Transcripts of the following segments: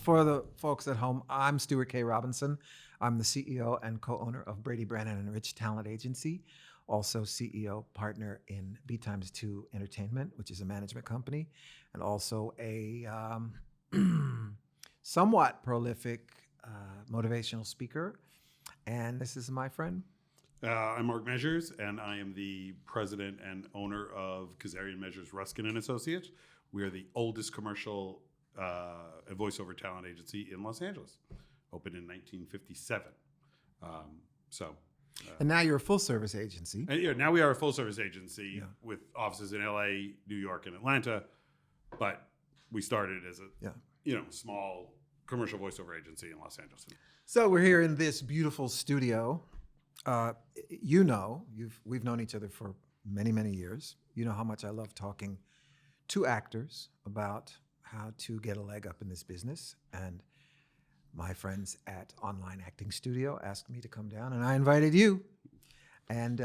For the folks at home, I'm Stuart K. Robinson. I'm the CEO and co-owner of Brady Brannon and Rich Talent Agency, also CEO partner in B Times 2 Entertainment, which is a management company, and also a somewhat prolific motivational speaker. And this is my friend. I'm Mark Measures, and I am the president and owner of Kazarian Measures Ruskin and Associates. We are the oldest commercial and voiceover talent agency in Los Angeles, opened in 1957. And now you're a full service agency. And now we are a full service agency with offices in LA, New York, and Atlanta. But we started as a small commercial voiceover agency in Los Angeles. So we're here in this beautiful studio. We've known each other for many, many years. You know how much I love talking to actors about how to get a leg up in this business. And my friends at Online Acting Studio asked me to come down, and I invited you. And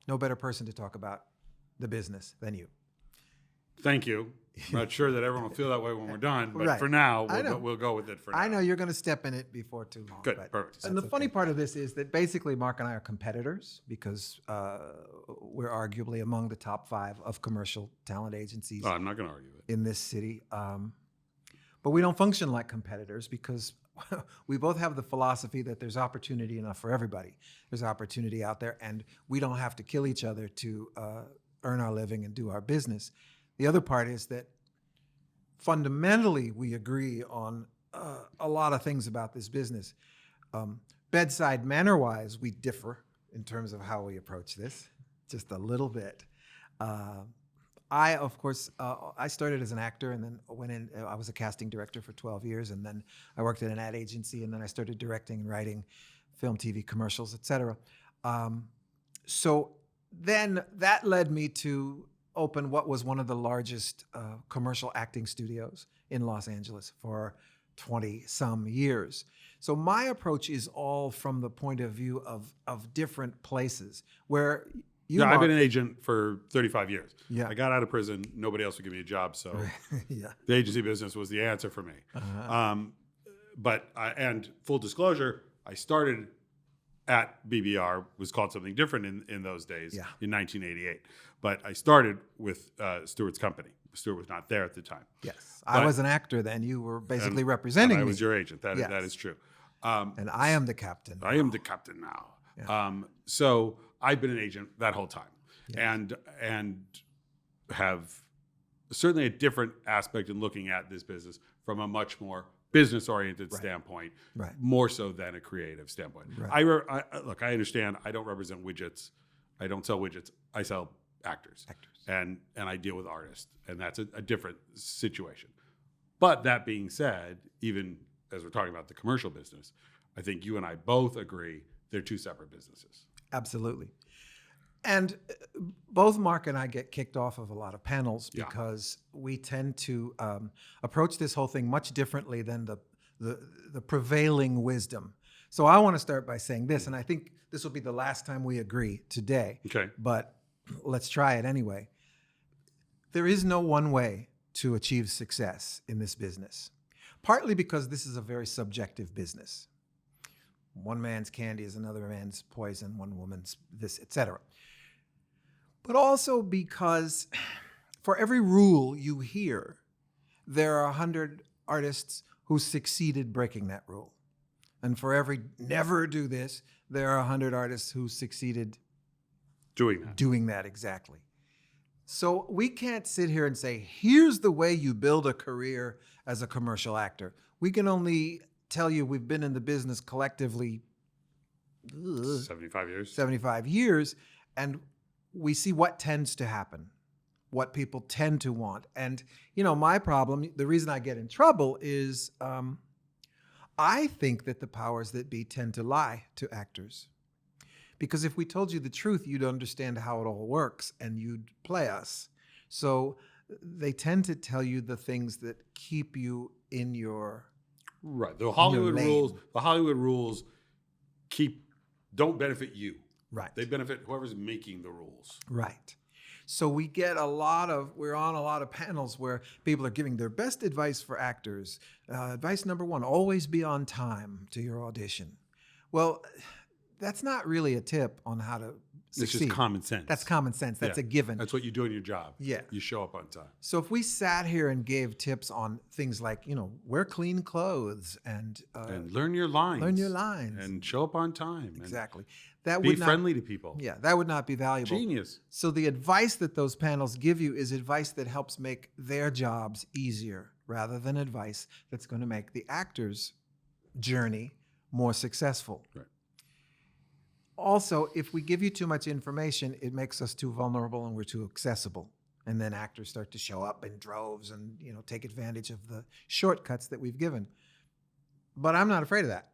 no better person to talk about the business than you. Thank you. I'm not sure that everyone will feel that way when we're done, but for now, we'll go with it for now. I know you're going to step in it before too long. Good, perfect. And the funny part of this is that basically Mark and I are competitors because we're arguably among the top 5 of commercial talent agencies. I'm not going to argue it. In this city. But we don't function like competitors because we both have the philosophy that there's opportunity enough for everybody. There's opportunity out there, and we don't have to kill each other to earn our living and do our business. The other part is that fundamentally we agree on a lot of things about this business. Bedside manner-wise, we differ in terms of how we approach this, just a little bit. I started as an actor and then went in. I was a casting director for 12 years, and then I worked at an ad agency, and then I started directing and writing film, TV, commercials, etc. So then that led me to open what was one of the largest commercial acting studios in Los Angeles for 20-some years. So my approach is all from the point of view of different places where I've been an agent for 35 years. Yeah. I got out of prison. Nobody else would give me a job, so the agency business was the answer for me. And full disclosure, I started at BBR, was called something different in those days, in 1988. But I started with Stuart's company. Stuart was not there at the time. Yes, I was an actor then. You were basically representing me. I was your agent. That is true. And I am the captain. I am the captain now. Yeah. So I've been an agent that whole time, and have certainly a different aspect in looking at this business from a much more business-oriented standpoint, more so than a creative standpoint. Right. Look, I understand. I don't represent widgets. I don't sell widgets. I sell actors. And I deal with artists, and that's a different situation. But that being said, even as we're talking about the commercial business, I think you and I both agree they're two separate businesses. Absolutely. And both Mark and I get kicked off of a lot of panels because we tend to approach this whole thing much differently than the prevailing wisdom. So I want to start by saying this, and I think this will be the last time we agree today. Okay. But let's try it anyway. There is no one way to achieve success in this business, partly because this is a very subjective business. One man's candy is another man's poison, one woman's this, etc. But also because for every rule you hear, there are 100 artists who succeeded breaking that rule. And for every never do this, there are 100 artists who succeeded doing that exactly. So we can't sit here and say, here's the way you build a career as a commercial actor. We can only tell you we've been in the business collectively 75 years, and we see what tends to happen, what people tend to want. And, my problem, the reason I get in trouble is I think that the powers that be tend to lie to actors. Because if we told you the truth, you'd understand how it all works and you'd play us. So they tend to tell you the things that keep you in your The Hollywood rules don't benefit you. Right. They benefit whoever's making the rules. Right. So we're on a lot of panels where people are giving their best advice for actors. Advice number one, always be on time to your audition. Well, that's not really a tip on how to succeed. It's just common sense. That's common sense. That's a given. That's what you do in your job. Yeah. You show up on time. So if we sat here and gave tips on things like, wear clean clothes and learn your lines. And show up on time. Exactly. That would be friendly to people. Yeah, that would not be valuable. Genius. So the advice that those panels give you is advice that helps make their jobs easier rather than advice that's going to make the actor's journey more successful. Right. Also, if we give you too much information, it makes us too vulnerable and we're too accessible. And then actors start to show up in droves and, take advantage of the shortcuts that we've given. But I'm not afraid of that.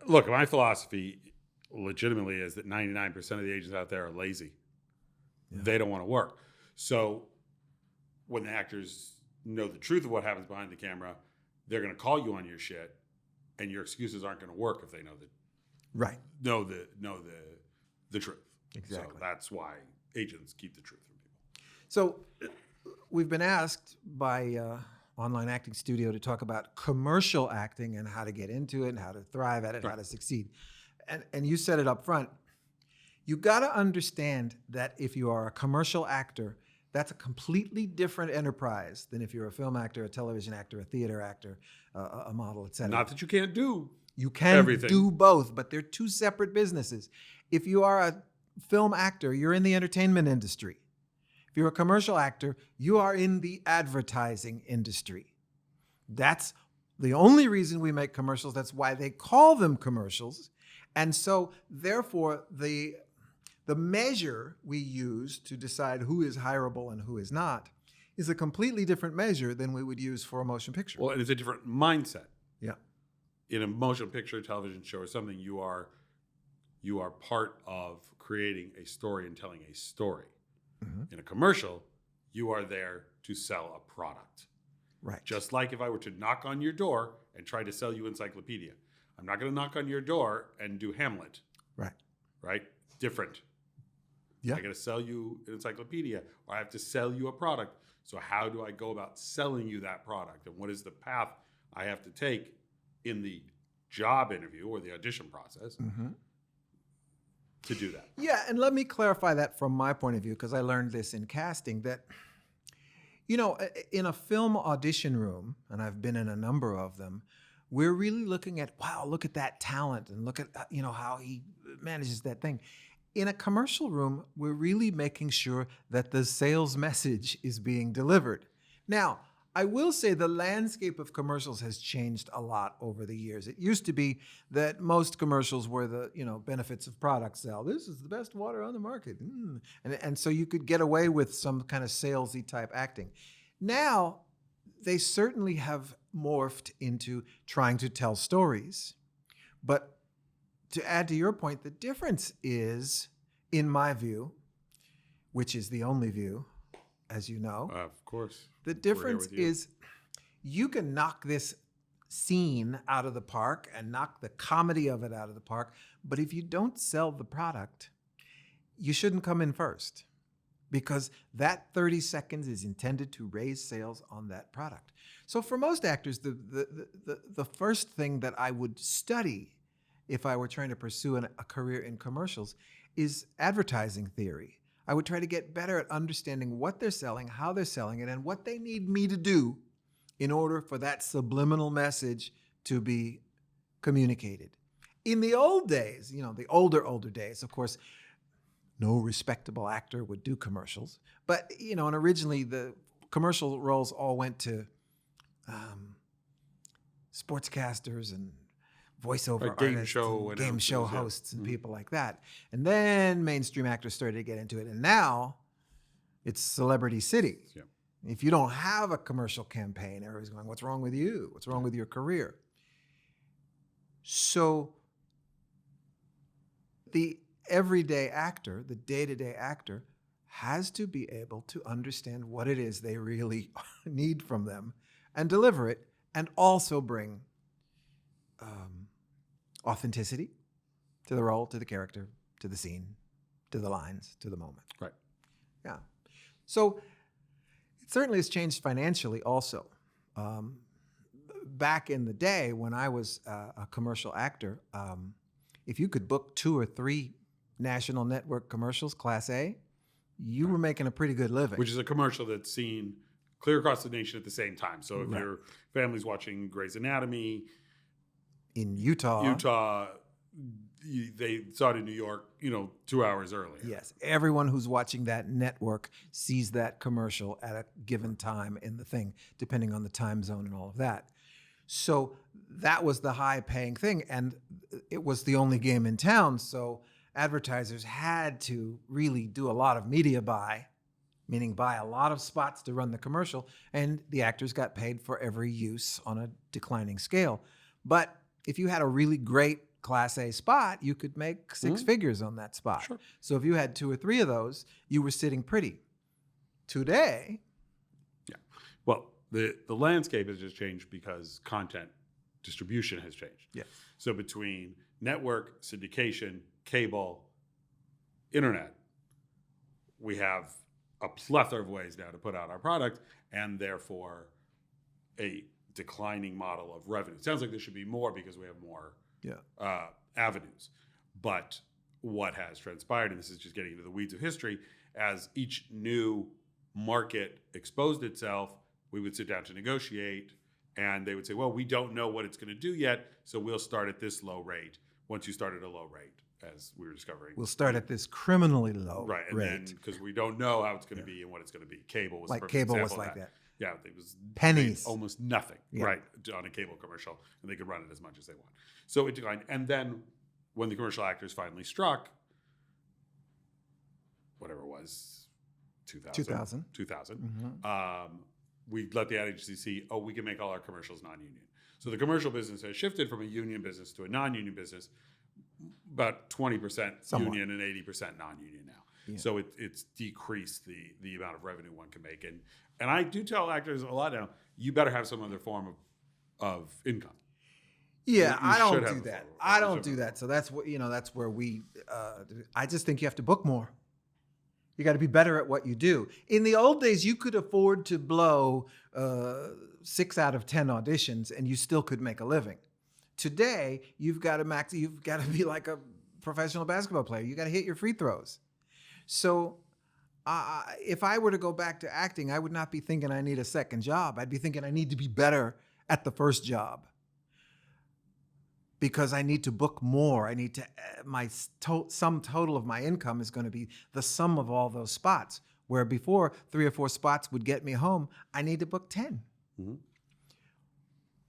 Look, my philosophy legitimately is that 99% of the agents out there are lazy. Yeah. They don't want to work. So when the actors know the truth of what happens behind the camera, they're going to call you on your shit, and your excuses aren't going to work if they know the right. Know the truth. Exactly. So that's why agents keep the truth from people. So we've been asked by Online Acting Studio to talk about commercial acting and how to get into it and how to thrive at it, right. how to succeed. And you said it up front. You got to understand that if you are a commercial actor, that's a completely different enterprise than if you're a film actor, a television actor, a theater actor, a model, et cetera. Not that you can't do You can everything. do both, but they're two separate businesses. If you are a film actor, you're in the entertainment industry. If you're a commercial actor, you are in the advertising industry. That's the only reason we make commercials. That's why they call them commercials. And so, therefore, the measure we use to decide who is hireable and who is not is a completely different measure than we would use for a motion picture. Well, and it's a different mindset. Yeah. In a motion picture, television show, or something, you are part of creating a story and telling a story. Mm-hmm. In a commercial, you are there to sell a product. Right. Just like if I were to knock on your door and try to sell you encyclopedia. I'm not going to knock on your door and do Hamlet. Right. Right? Different. Yeah. I got to sell you an encyclopedia, or I have to sell you a product. So how do I go about selling you that product? And what is the path I have to take in the job interview or the audition process mm-hmm. to do that? Yeah, and let me clarify that from my point of view, because I learned this in casting, that, in a film audition room, and I've been in a number of them, we're really looking at, wow, look at that talent, and look at, how he manages that thing. In a commercial room, we're really making sure that the sales message is being delivered. Now, I will say the landscape of commercials has changed a lot over the years. It used to be that most commercials were the, benefits of product sale. This is the best water on the market. And so you could get away with some kind of salesy type acting. Now, they certainly have morphed into trying to tell stories. But to add to your point, the difference is, in my view, which is the only view, as you know. Of course. The difference is you can knock this scene out of the park and knock the comedy of it out of the park, but if you don't sell the product, you shouldn't come in first, because that 30 seconds is intended to raise sales on that product. So for most actors, the first thing that I would study if I were trying to pursue a career in commercials is advertising theory. I would try to get better at understanding what they're selling, how they're selling it, and what they need me to do in order for that subliminal message to be communicated. In the old days, the older days, of course, no respectable actor would do commercials. But, and originally the commercial roles all went to sportscasters and voiceover artists, game show hosts and people like that. And then mainstream actors started to get into it. And now it's Celebrity City. Yeah. If you don't have a commercial campaign, everybody's going, what's wrong with you? What's wrong with your career? So the everyday actor, the day-to-day actor, has to be able to understand what it is they really need from them and deliver it, and also bring authenticity to the role, to the character, to the scene, to the lines, to the moment. Right. Yeah. So it certainly has changed financially also. Back in the day when I was a commercial actor, if you could book 2 or 3 national network commercials, Class A, you were making a pretty good living. Which is a commercial that's seen clear across the nation at the same time. So if Right. your family's watching Grey's Anatomy, In Utah, they saw it in New York, 2 hours earlier. yes, everyone who's watching that network sees that commercial at a given time in the thing, depending on the time zone and all of that. So that was the high-paying thing, and it was the only game in town. So advertisers had to really do a lot of media buy, meaning buy a lot of spots to run the commercial, and the actors got paid for every use on a declining scale. But if you had a really great Class A spot, you could make 6 figures on that spot. Sure. So if you had 2 or 3 of those, you were sitting pretty. Today, Well, the landscape has just changed because content distribution has changed. yes, So between network, syndication, cable, internet, we have a plethora of ways now to put out our product, and therefore a declining model of revenue. It sounds like there should be more because we have more avenues. But what has transpired, and this is just getting into the weeds of history, as each new market exposed itself, we would sit down to negotiate, and they would say, well, we don't know what it's going to do yet, so we'll start at this low rate. Once you start at a low rate, as we were discovering. we'll start at this criminally low Right, and rate. then because we don't know how it's going to be and what it's going to be. Cable was Like the perfect cable was example of like that. Yeah, it was Pennies. almost nothing, Yeah. right, on a cable commercial, and they could run it as much as they want. So it declined, and then when the commercial actors finally struck, whatever it was, 2000, 2000. we let the ad agency see, we can make all our commercials non-union. So the commercial business has shifted from a union business to a non-union business, about 20% Somewhat. union and 80% non-union now. Yeah. So it's decreased the amount of revenue one can make. And I do tell actors a lot now, you better have some other form of income. Yeah, You I should don't have do a that. forward. I You don't should do have a that. So that's what that's where we. I just think you have to book more. You got to be better at what you do. In the old days, you could afford to blow 6 out of 10 auditions, and you still could make a living. Today, you've got to You've got to be like a professional basketball player. You got to hit your free throws. So, if I were to go back to acting, I would not be thinking I need a second job. I'd be thinking I need to be better at the first job. Because I need to book more. I need to, sum total of my income is going to be the sum of all those spots. Where before 3 or 4 spots would get me home, I need to book 10. Mm-hmm.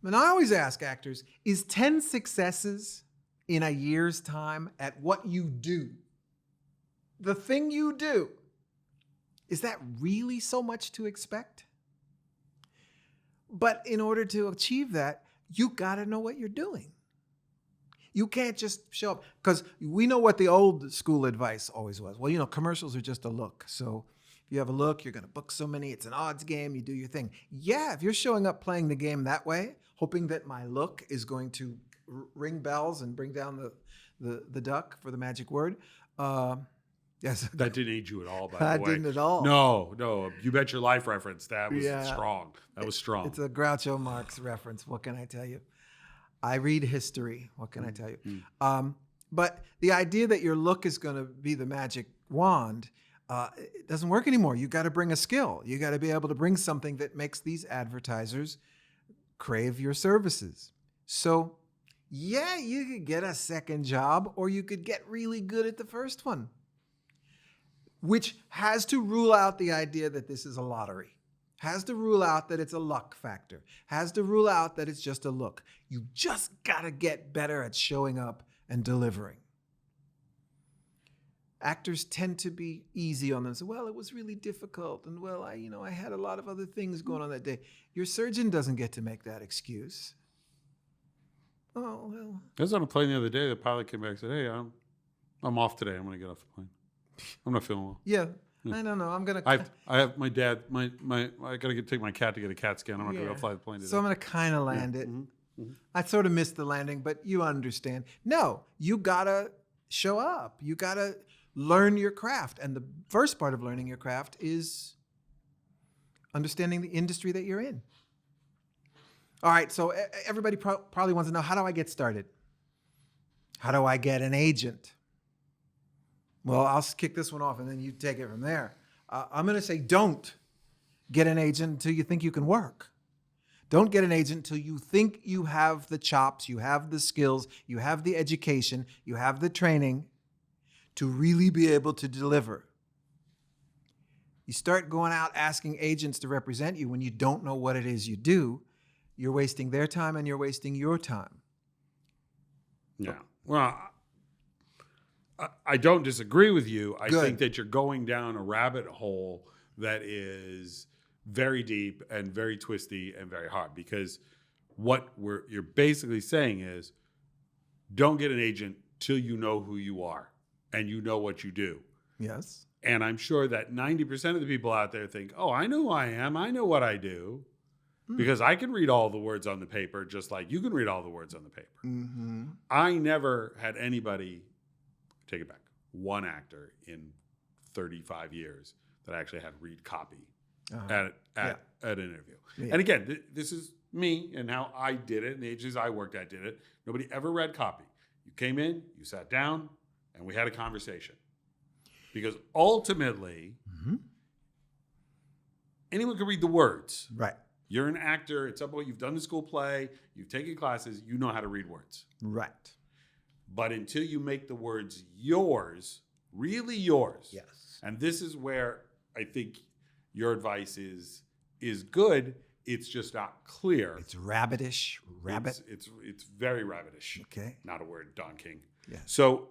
And I always ask actors, is 10 successes in a year's time at what you do, the thing you do, is that really so much to expect? But in order to achieve that, you got to know what you're doing. You can't just show up, because we know what the old school advice always was. Well, commercials are just a look. So if you have a look, you're going to book so many. It's an odds game. You do your thing. Yeah, if you're showing up playing the game that way, hoping that my look is going to ring bells and bring down the duck for the magic word. Yes, That didn't age you at all, by the I way. didn't at all. No. You Bet Your Life reference. That was Yeah. strong. That was strong. It's a Groucho Marx reference. What can I tell you? I read history. What can I tell you? But the idea that your look is going to be the magic wand, it doesn't work anymore. You got to bring a skill. You got to be able to bring something that makes these advertisers crave your services. So, yeah, you could get a second job, or you could get really good at the first one, which has to rule out the idea that this is a lottery. Has to rule out that it's a luck factor. Has to rule out that it's just a look. You just got to get better at showing up and delivering. Actors tend to be easy on them. So, well, it was really difficult. And, well, I had a lot of other things going on that day. Your surgeon doesn't get to make that excuse. Oh, well. I was on a plane the other day. The pilot came back and said, hey, I'm off today. I'm going to get off the plane. I'm not feeling well. Yeah. I don't know. I'm going to... I have my dad, I got to take my cat to get a CAT scan. I'm not going to fly the plane today. So I'm going to kind of land it. Mm-hmm. I sort of missed the landing, but you understand. No, you got to show up. You got to learn your craft. And the first part of learning your craft is understanding the industry that you're in. All right, so everybody probably wants to know, how do I get started? How do I get an agent? Well, I'll kick this one off and then you take it from there. I'm going to say, don't get an agent until you think you can work. Don't get an agent until you think you have the chops, you have the skills, you have the education, you have the training to really be able to deliver. You start going out asking agents to represent you when you don't know what it is you do, you're wasting their time and you're wasting your time. Yeah. Well, I don't disagree with you. I Good. think that you're going down a rabbit hole that is very deep and very twisty and very hard, because what you're basically saying is, don't get an agent till you know who you are and you know what you do. Yes. And I'm sure that 90% of the people out there think, oh, I know who I am. I know what I do. Because I can read all the words on the paper just like you can read all the words on the paper. Mm-hmm. I never had anybody, take it back, one actor in 35 years that I actually had read copy at an interview. Yeah. And again, this is me and how I did it, and the agencies I worked at did it. Nobody ever read copy. You came in, you sat down, and we had a conversation. Because ultimately, anyone can read the words. Right. You're an actor. At some point, you've done the school play. You've taken classes. You know how to read words. Right. But until you make the words yours, really yours. Yes. And this is where I think your advice is good. It's just not clear. It's rabbitish. Rabbit. It's very rabbitish. Okay. Not a word, Don King. Yes. So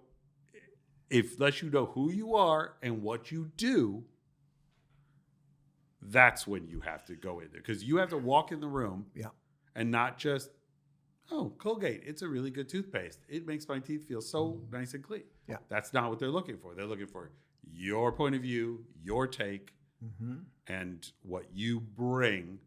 unless you know who you are and what you do, that's when you have to go in there, because you have to walk in the room and not just, oh, Colgate, it's a really good toothpaste. It makes my teeth feel so nice and clean. Yeah. That's not what they're looking for. They're looking for your point of view, your take, and what you bring.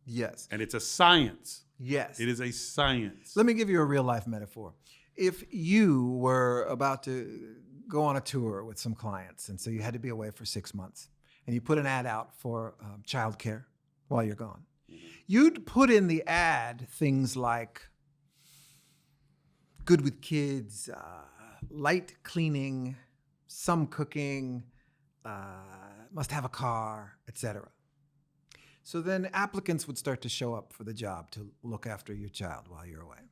Yes. And it's a science. Yes. It is a science. Let me give you a real life metaphor. If you were about to go on a tour with some clients, and so you had to be away for 6 months, and you put an ad out for childcare while you're gone, you'd put in the ad things like good with kids, light cleaning, some cooking, must have a car, etc. So then applicants would start to show up for the job to look after your child while you're away,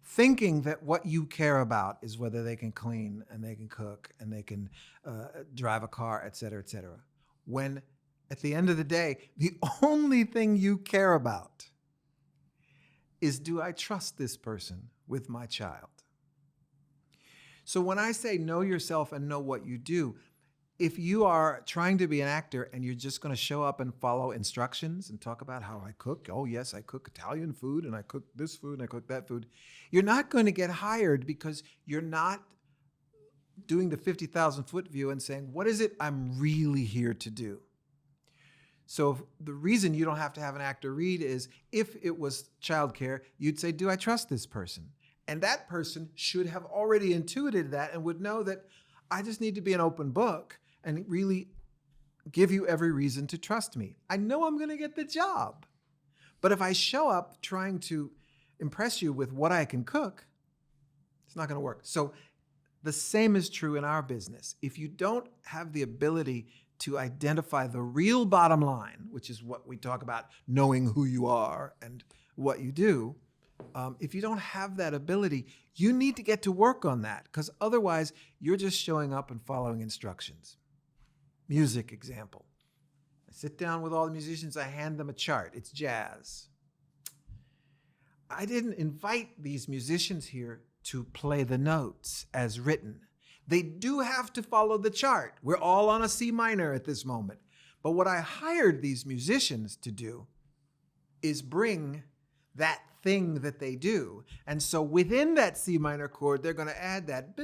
thinking that what you care about is whether they can clean and they can cook and they can drive a car, et cetera, when at the end of the day, the only thing you care about is, do I trust this person with my child? So when I say know yourself and know what you do, if you are trying to be an actor and you're just going to show up and follow instructions and talk about how I cook, oh yes, I cook Italian food and I cook this food and I cook that food, you're not going to get hired, because you're not doing the 50,000 foot view and saying, what is it I'm really here to do? So the reason you don't have to have an actor read is, if it was childcare, you'd say, do I trust this person? And that person should have already intuited that and would know that I just need to be an open book and really give you every reason to trust me. I know I'm going to get the job. But if I show up trying to impress you with what I can cook, it's not going to work. So the same is true in our business. If you don't have the ability to identify the real bottom line, which is what we talk about, knowing who you are and what you do, if you don't have that ability, you need to get to work on that, because otherwise you're just showing up and following instructions. Music example. I sit down with all the musicians, I hand them a chart. It's jazz. I didn't invite these musicians here to play the notes as written. They do have to follow the chart. We're all on a C minor at this moment. But what I hired these musicians to do is bring that thing that they do. And so within that C minor chord, they're going to add that.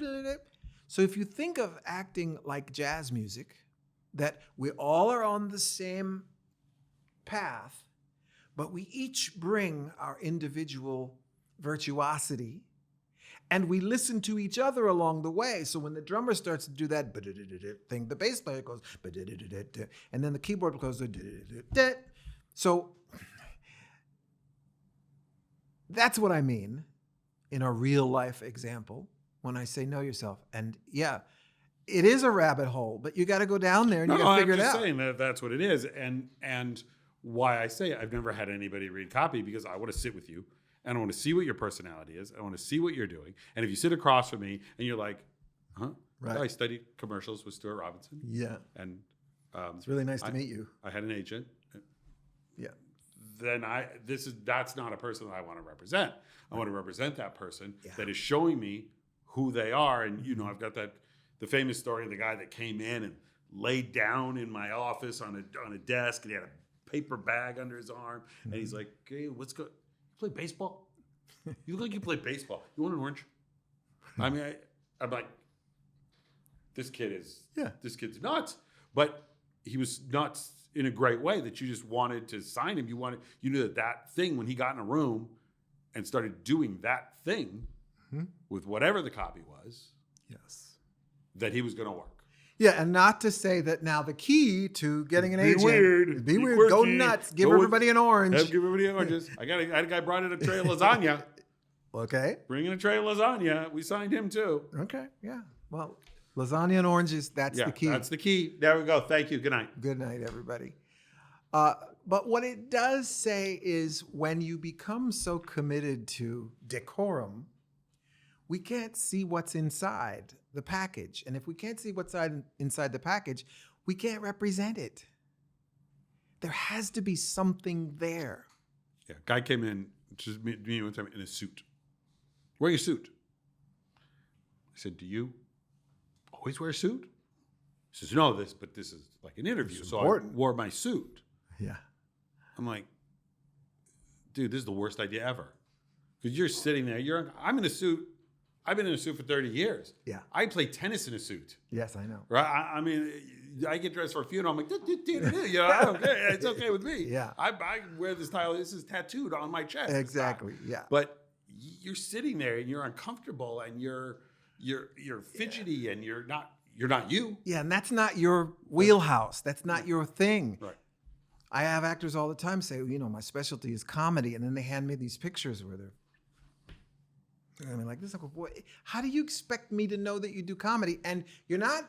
So if you think of acting like jazz music, that we all are on the same path, but we each bring our individual virtuosity, And we listen to each other along the way. So when the drummer starts to do that thing, the bass player goes, and then the keyboard goes, so that's what I mean in a real life example when I say know yourself. And yeah, it is a rabbit hole, but you got to go down there and you got to figure it out. I'm just saying that that's what it is. And why I say I've never had anybody read copy, because I want to sit with you and I want to see what your personality is. I want to see what you're doing. And if you sit across from me and you're like, huh? Right. I studied commercials with Stuart Robinson. Yeah. And it's really nice to meet you. I had an agent. Yeah. Then that's not a person that I want to represent. I want to represent that person that is showing me who they are. And, I've got the famous story of the guy that came in and laid down in my office on a desk, and he had a paper bag under his arm. And he's like, "Hey, what's good? You play baseball? You look like you play baseball. You want an orange?" I mean, I'm like, this kid's nuts. But he was nuts in a great way, that you just wanted to sign him. You knew that thing, when he got in a room and started doing that thing with whatever the copy was, yes, that he was going to work. Yeah, and not to say that now the key to getting an agent is be weird, quirky, go nuts, give everybody an orange. Give everybody oranges. I had a guy brought in a tray of lasagna. Okay. Bring in a tray of lasagna. We signed him too. Okay, yeah. Well, lasagna and oranges, that's the key. That's the key. There we go. Thank you. Good night. Good night, everybody. But what it does say is, when you become so committed to decorum, we can't see what's inside the package. And if we can't see what's inside the package, we can't represent it. There has to be something there. Yeah, guy came in, just me one time, in a suit. Wearing a suit. I said, "Do you always wear a suit?" He says, "No, but this is like an interview, It's so important. I wore my suit." Yeah. I'm like, "Dude, this is the worst idea ever." Because you're sitting there, I'm in a suit. I've been in a suit for 30 years. Yeah. I play tennis in a suit. Yes, I know. Right? I mean, I get dressed for a funeral. I'm like, I don't care. It's okay with me. Yeah. I wear this style. This is tattooed on my chest. Exactly. Yeah. But you're sitting there and you're uncomfortable and you're fidgety and you're not you. Yeah, and that's not your wheelhouse. That's not your thing. Right. I have actors all the time say, my specialty is comedy, and then they hand me these pictures where they're, I mean, like this. Like, boy, how do you expect me to know that you do comedy and you're not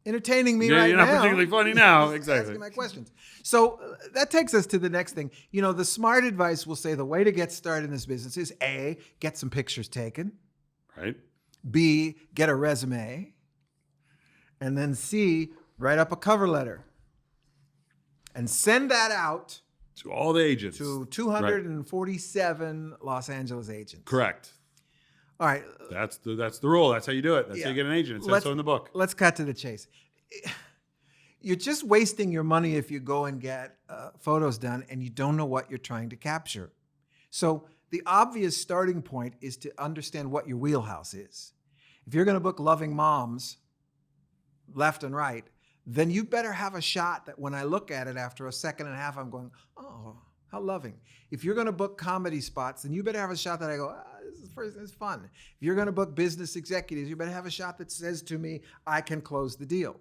entertaining me right now? You're not particularly funny now. Exactly. Asking my questions. So that takes us to the next thing. The smart advice will say the way to get started in this business is A, get some pictures taken. Right. B, get a resume. And then C, write up a cover letter. And send that out to all the agents. To 247 Los Angeles agents. Correct. All right. That's the rule. That's how you do it. That's how you get an agent. It says so in the book. Let's cut to the chase. You're just wasting your money if you go and get photos done and you don't know what you're trying to capture. So the obvious starting point is to understand what your wheelhouse is. If you're going to book loving moms left and right, then you better have a shot that when I look at it after a second and a half, I'm going, oh, how loving. If you're going to book comedy spots, then you better have a shot that I go, this is fun. If you're going to book business executives, you better have a shot that says to me, I can close the deal.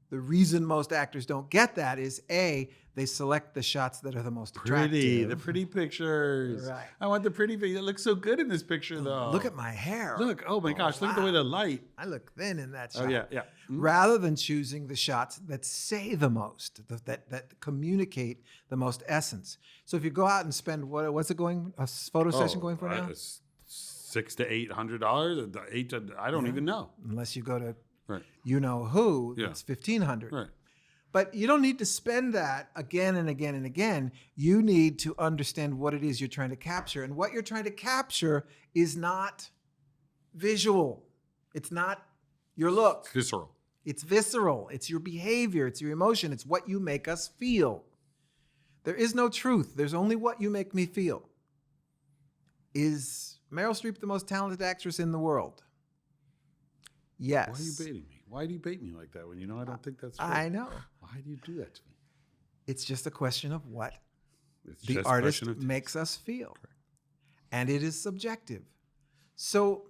The reason most actors don't get that is A, they select the shots that are the most attractive. The pretty pictures. Right. I want the pretty picture. It looks so good in this picture, though. Look at my hair. Look, oh my gosh, look at the way the light. I look thin in that shot. Oh, yeah, yeah. Mm-hmm. Rather than choosing the shots that say the most, that communicate the most essence. So if you go out and spend, what's it going, a photo session going for now? $600 to $800, I don't even know. Unless you go to right. Who, it's $1,500. Right. But you don't need to spend that again and again and again. You need to understand what it is you're trying to capture. And what you're trying to capture is not visual. It's not your look. It's visceral. It's visceral. It's your behavior. It's your emotion. It's what you make us feel. There is no truth. There's only what you make me feel. Is Meryl Streep the most talented actress in the world? Yes. Why are you baiting me? Why do you bait me like that when you know I don't think that's true? I know. Why do you do that to me? It's just a question of what It's the just a artist question of taste. makes us feel. Correct. And it is subjective. So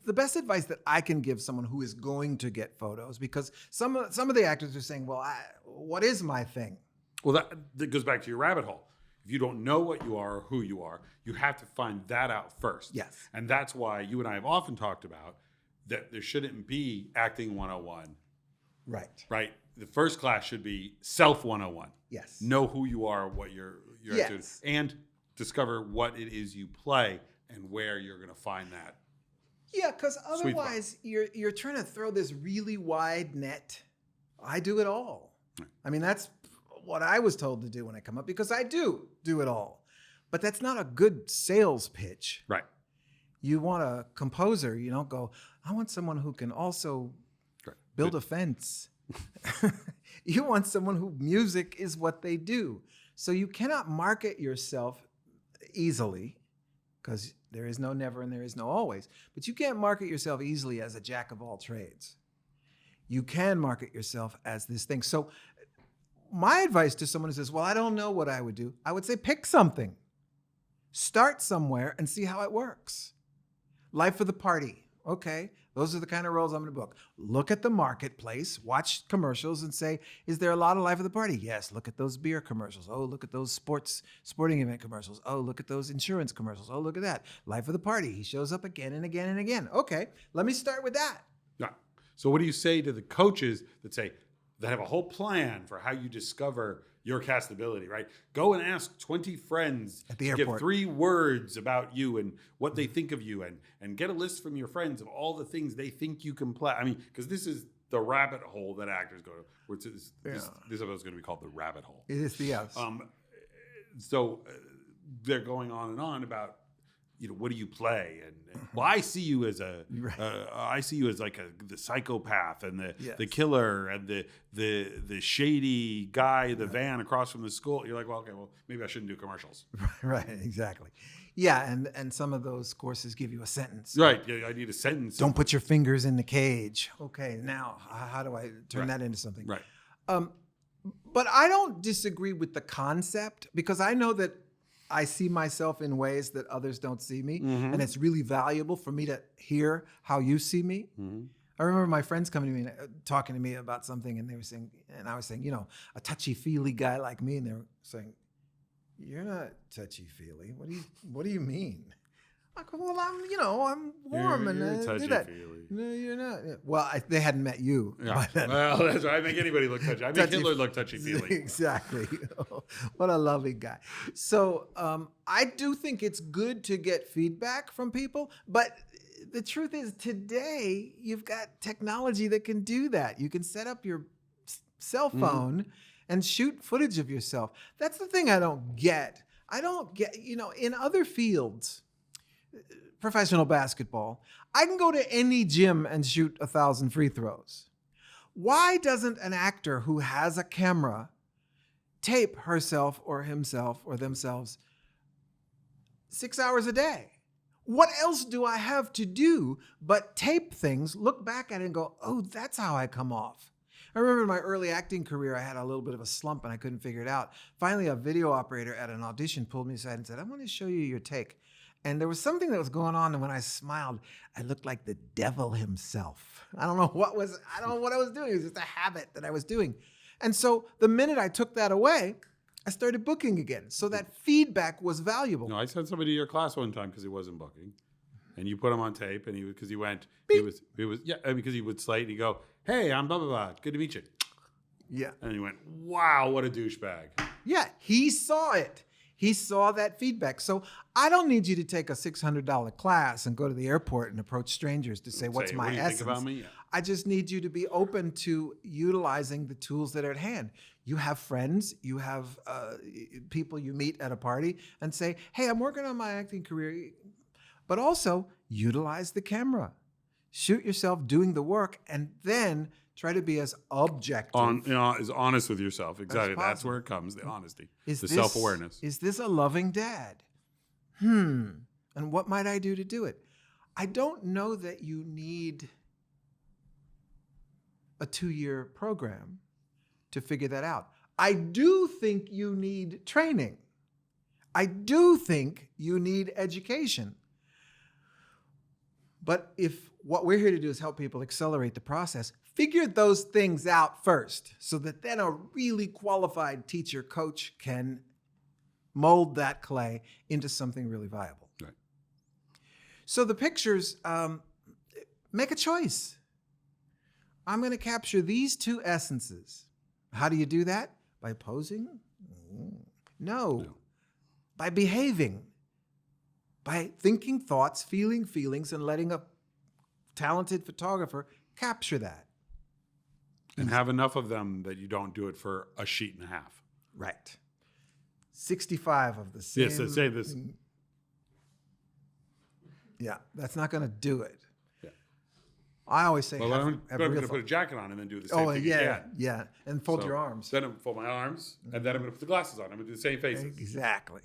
the best advice that I can give someone who is going to get photos, because some of the actors are saying, well, what is my thing? Well, that goes back to your rabbit hole. If you don't know what you are or who you are, you have to find that out first. Yes. And that's why you and I have often talked about that there shouldn't be acting 101. Right. Right? The first class should be self 101. Yes. Know who you are, what you're Yes. doing, and discover what it is you play and where you're going to find that. Yeah, because otherwise you're trying to throw this really wide net. I do it all. Right. I mean, that's what I was told to do when I come up, because I do it all. But that's not a good sales pitch. Right. You want a composer, go, I want someone who can also build a fence. You want someone who music is what they do. So you cannot market yourself easily, because there is no never and there is no always. But you can't market yourself easily as a jack of all trades. You can market yourself as this thing. So my advice to someone who says, well, I don't know what I would do, I would say pick something. Start somewhere and see how it works. Life of the party. Okay, those are the kind of roles I'm going to book. Look at the marketplace, watch commercials and say, is there a lot of Life of the Party? Yes, look at those beer commercials. Oh, look at those sporting event commercials. Oh, look at those insurance commercials. Oh, look at that. Life of the Party. He shows up again and again and again. Okay, let me start with that. Yeah. So what do you say to the coaches that have a whole plan for how you discover your castability, right? Go and ask 20 friends at the to airport. give 3 words about you and what they think of you, and get a list from your friends of all the things they think you can play. I mean, because this is the rabbit hole that actors go to. Which is, this episode is going to be called The Rabbit Hole. It is, yes. So they're going on and on about, what do you play? And well, I see you as like the psychopath and the killer and the shady guy in the van across from the school. You're like, well, maybe I shouldn't do commercials. Right, exactly. Yeah, and some of those courses give you a sentence. Right, yeah, I need a sentence. Don't put your fingers in the cage. Okay, now how do I turn that into something? Right. But I don't disagree with the concept, because I know that I see myself in ways that others don't see me. Mm-hmm. And it's really valuable for me to hear how you see me. Mm-hmm. I remember my friends coming to me, talking to me about something, and they were saying, and I was saying, a touchy-feely guy like me, and they were saying, you're not touchy-feely. What do you mean? I go, well, I'm warm and do that. No, you're not. Well, they hadn't met you. Yeah. Well, that's right. I make anybody look touchy. I make Hitler look touchy-feely. Exactly. What a lovely guy. So I do think it's good to get feedback from people, but the truth is, today you've got technology that can do that. You can set up your cell phone and shoot footage of yourself. That's the thing I don't get. I don't get, in other fields, professional basketball, I can go to any gym and shoot 1,000 free throws. Why doesn't an actor who has a camera tape herself or himself or themselves 6 hours a day? What else do I have to do but tape things, look back at it and go, oh, that's how I come off? I remember in my early acting career, I had a little bit of a slump and I couldn't figure it out. Finally, a video operator at an audition pulled me aside and said, I want to show you your take. And there was something that was going on, and when I smiled, I looked like the devil himself. I don't know what I was doing. It was just a habit that I was doing. And so the minute I took that away, I started booking again. So that feedback was valuable. No, I sent somebody to your class one time because he wasn't booking, and you put him on tape, and because he would slate, and he'd go, "Hey, I'm blah blah blah. Good to meet you." Yeah. And he went, "Wow, what a douchebag." Yeah, he saw it. He saw that feedback. So I don't need you to take a $600 class and go to the airport and approach strangers to say, what's my what do you essence? think about me? Yeah. I just need you to be open to utilizing the tools that are at hand. You have friends, you have people you meet at a party and say, hey, I'm working on my acting career. But also utilize the camera. Shoot yourself doing the work, and then try to be as objective. As honest with yourself. Exactly. That's where it comes, the honesty. The self-awareness. Is this a loving dad? And what might I do to do it? I don't know that you need a 2-year program to figure that out. I do think you need training. I do think you need education. But if what we're here to do is help people accelerate the process, figure those things out first so that then a really qualified teacher, coach can mold that clay into something really viable. Right. So the pictures, make a choice. I'm going to capture these two essences. How do you do that? By posing? No. By behaving. By thinking thoughts, feeling feelings, and letting a talented photographer capture that. And have enough of them that you don't do it for a sheet and a half. Right. 65 of the same. Yes, say this. Yeah, that's not going to do it. Yeah. I always say, Well, I'm have going real to put a thought. jacket on and then do the same thing yeah, again. yeah, and fold So your arms. Then I'm fold my arms, and then I'm going to put the glasses on. I'm going to do the same faces. Exactly.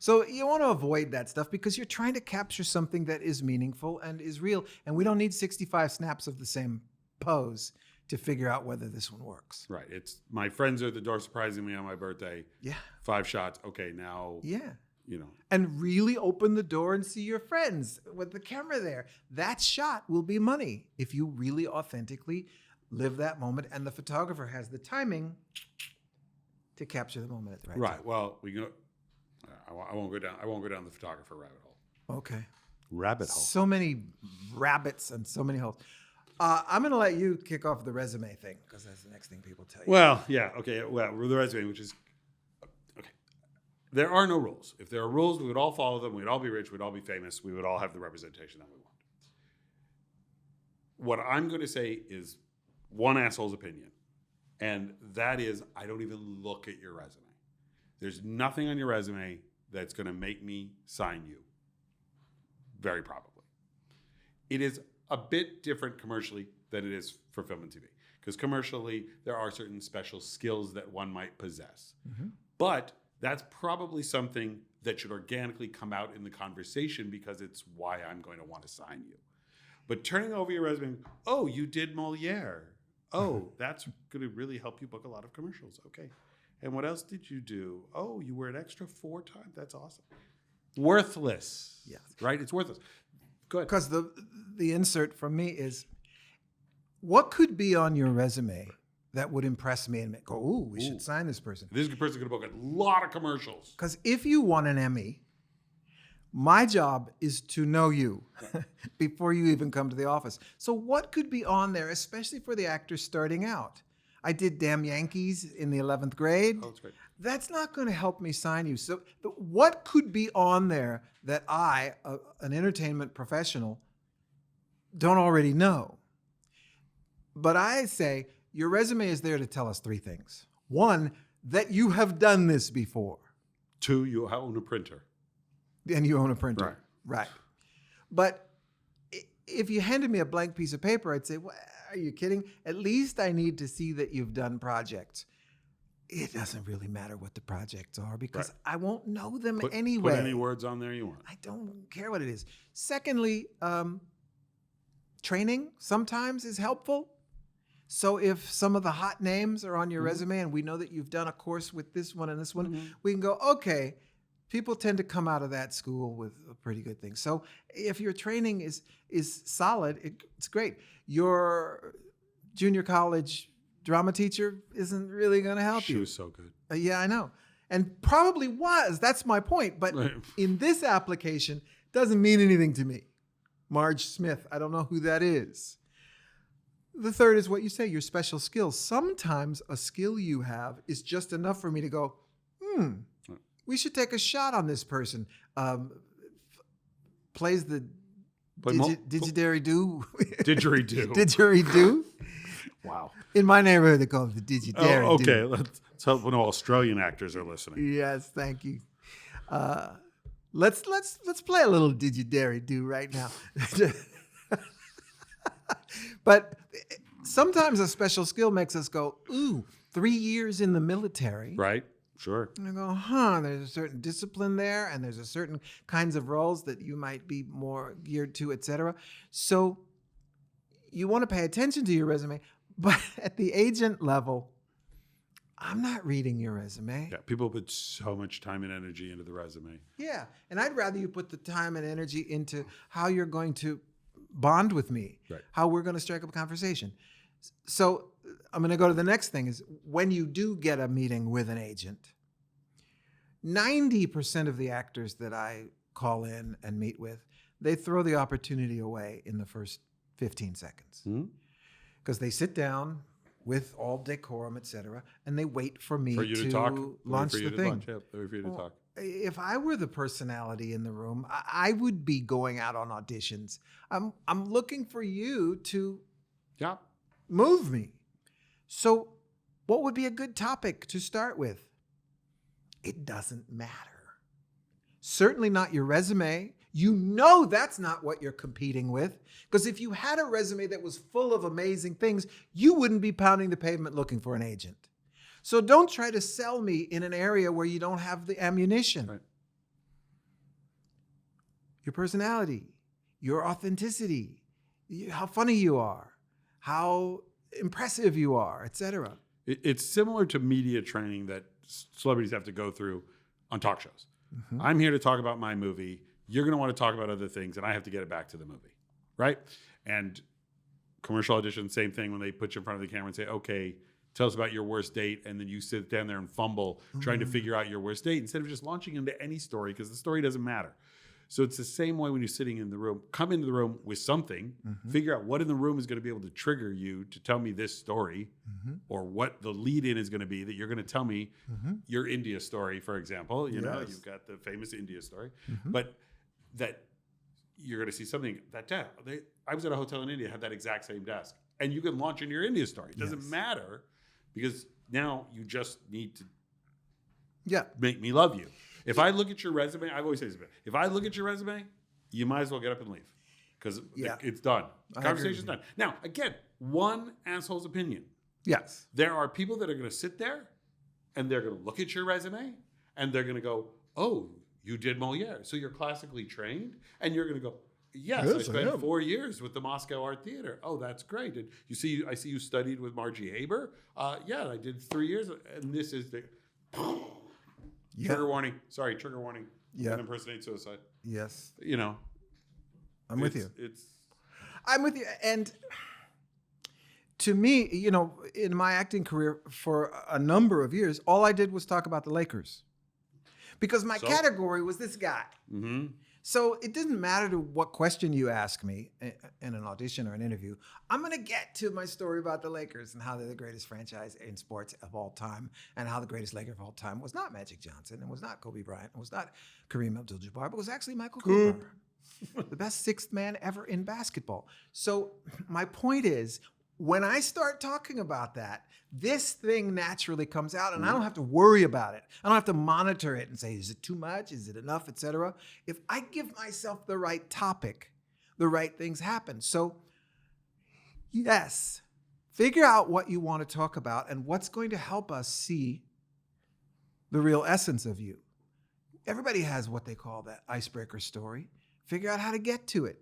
So you want to avoid that stuff because you're trying to capture something that is meaningful and is real. And we don't need 65 snaps of the same pose to figure out whether this one works. Right. It's my friends are at the door surprising me on my birthday. Yeah. 5 shots. Okay, now, Yeah. you know. And really open the door and see your friends with the camera there. That shot will be money if you really authentically live that moment and the photographer has the timing to capture the moment at the right time. Right. Well, we go. I won't go down. I won't go down the photographer rabbit hole. Okay. Rabbit hole. So many rabbits and so many holes. I'm going to let you kick off the resume thing because that's the next thing people tell you. Well, yeah. Okay. Well, the resume, which is okay. There are no rules. If there are rules, we would all follow them. We'd all be rich. We'd all be famous. We would all have the representation that we want. What I'm going to say is one asshole's opinion, and that is I don't even look at your resume. There's nothing on your resume that's going to make me sign you. Very probably. It is a bit different commercially than it is for film and TV. Because commercially, there are certain special skills that one might possess. Mm-hmm. But that's probably something that should organically come out in the conversation because it's why I'm going to want to sign you. But turning over your resume, oh, you did Moliere. Oh, that's going to really help you book a lot of commercials. Okay. And what else did you do? Oh, you were an extra 4 times. That's awesome. Worthless. Yeah. Right? It's worthless. Good. Because the insert from me is, what could be on your resume that would impress me and make, go, ooh, we should sign this person? This person's going to book a lot of commercials. Because if you won an Emmy, my job is to know you before you even come to the office. So what could be on there, especially for the actors starting out? I did Damn Yankees in the 11th grade. Oh, that's great. That's not going to help me sign you. So what could be on there that I, an entertainment professional, don't already know? But I say your resume is there to tell us 3 things. 1, that you have done this before. 2, you own a printer. And you own a printer. Right. But if you handed me a blank piece of paper, I'd say, well, are you kidding? At least I need to see that you've done projects. It doesn't really matter what the projects are because I won't know them anyway. Put any words on there you want. I don't care what it is. Secondly, training sometimes is helpful. So if some of the hot names are on your resume and we know that you've done a course with this one and this one, we can go, okay, people tend to come out of that school with a pretty good thing. So if your training is solid, it's great. Your junior college drama teacher isn't really going to help you. She was so good. Yeah, I know. And probably was. That's my point. But in this application, doesn't mean anything to me. Marge Smith, I don't know who that is. The third is what you say, your special skills. Sometimes a skill you have is just enough for me to go, we should take a shot on this person. Plays the didgeridoo. Didgeridoo. Didgeridoo. Wow. In my neighborhood, they call it the didgeridoo. Oh, okay. Let's hope no Australian actors are listening. Yes, thank you. Let's play a little didgeridoo right now. But sometimes a special skill makes us go, ooh, 3 years in the military. Right. Sure. And I go, there's a certain discipline there, and there's a certain kinds of roles that you might be more geared to, et cetera. So you want to pay attention to your resume, but at the agent level, I'm not reading your resume. Yeah, people put so much time and energy into the resume. Yeah, and I'd rather you put the time and energy into how you're going to bond with me, Right. how we're going to strike up a conversation. So I'm going to go to the next thing is when you do get a meeting with an agent, 90% of the actors that I call in and meet with, they throw the opportunity away in the first 15 seconds. Because they sit down with all decorum, et cetera, and they wait for me For you to talk. launch the thing. Yep. For you to talk. If I were the personality in the room, I would be going out on auditions. I'm looking for you to Yeah. move me. So what would be a good topic to start with? It doesn't matter. Certainly not your resume. You know that's not what you're competing with. Because if you had a resume that was full of amazing things, you wouldn't be pounding the pavement looking for an agent. So don't try to sell me in an area where you don't have the ammunition. Right. Your personality, your authenticity, how funny you are, how impressive you are, etc. It's similar to media training that celebrities have to go through on talk shows. I'm here to talk about my movie. You're going to want to talk about other things, and I have to get it back to the movie, right? And commercial audition, same thing when they put you in front of the camera and say, okay, tell us about your worst date, and then you sit down there and fumble trying to figure out your worst date instead of just launching into any story because the story doesn't matter. So it's the same way when you're sitting in the room. Come into the room with something, figure out what in the room is going to be able to trigger you to tell me this story, or what the lead-in is going to be that you're going to tell me your India story, for example. You know, you've got the famous India story, but that you're going to see something that I was at a hotel in India, had that exact same desk, and you can launch into your India story. It doesn't matter because now you just need to make me love you. If I look at your resume, I've always said this, if I look at your resume, you might as well get up and leave because it's done. Conversation's done. Now, again, one asshole's opinion. Yes. There are people that are going to sit there and they're going to look at your resume and they're going to go, oh, you did Moliere, so you're classically trained? And you're going to go, yes, I spent 4 years with the Moscow Art Theater. Oh, that's great. And I see you studied with Margie Haber. Yeah, I did 3 years. And this is the... Trigger warning. Sorry, trigger warning. Yeah. Can impersonate suicide. Yes. You know. I'm with you. I'm with you. And to me, you know, in my acting career for a number of years, all I did was talk about the Lakers. Because my category was this guy. So it didn't matter to what question you ask me in an audition or an interview. I'm going to get to my story about the Lakers and how they're the greatest franchise in sports of all time, and how the greatest Laker of all time was not Magic Johnson, and was not Kobe Bryant, and was not Kareem Abdul-Jabbar, but was actually Michael Cooper, the best sixth man ever in basketball. So my point is, when I start talking about that, this thing naturally comes out, and I don't have to worry about it. I don't have to monitor it and say, is it too much? Is it enough, etc. If I give myself the right topic, the right things happen. So yes, figure out what you want to talk about and what's going to help us see the real essence of you. Everybody has what they call that icebreaker story. Figure out how to get to it.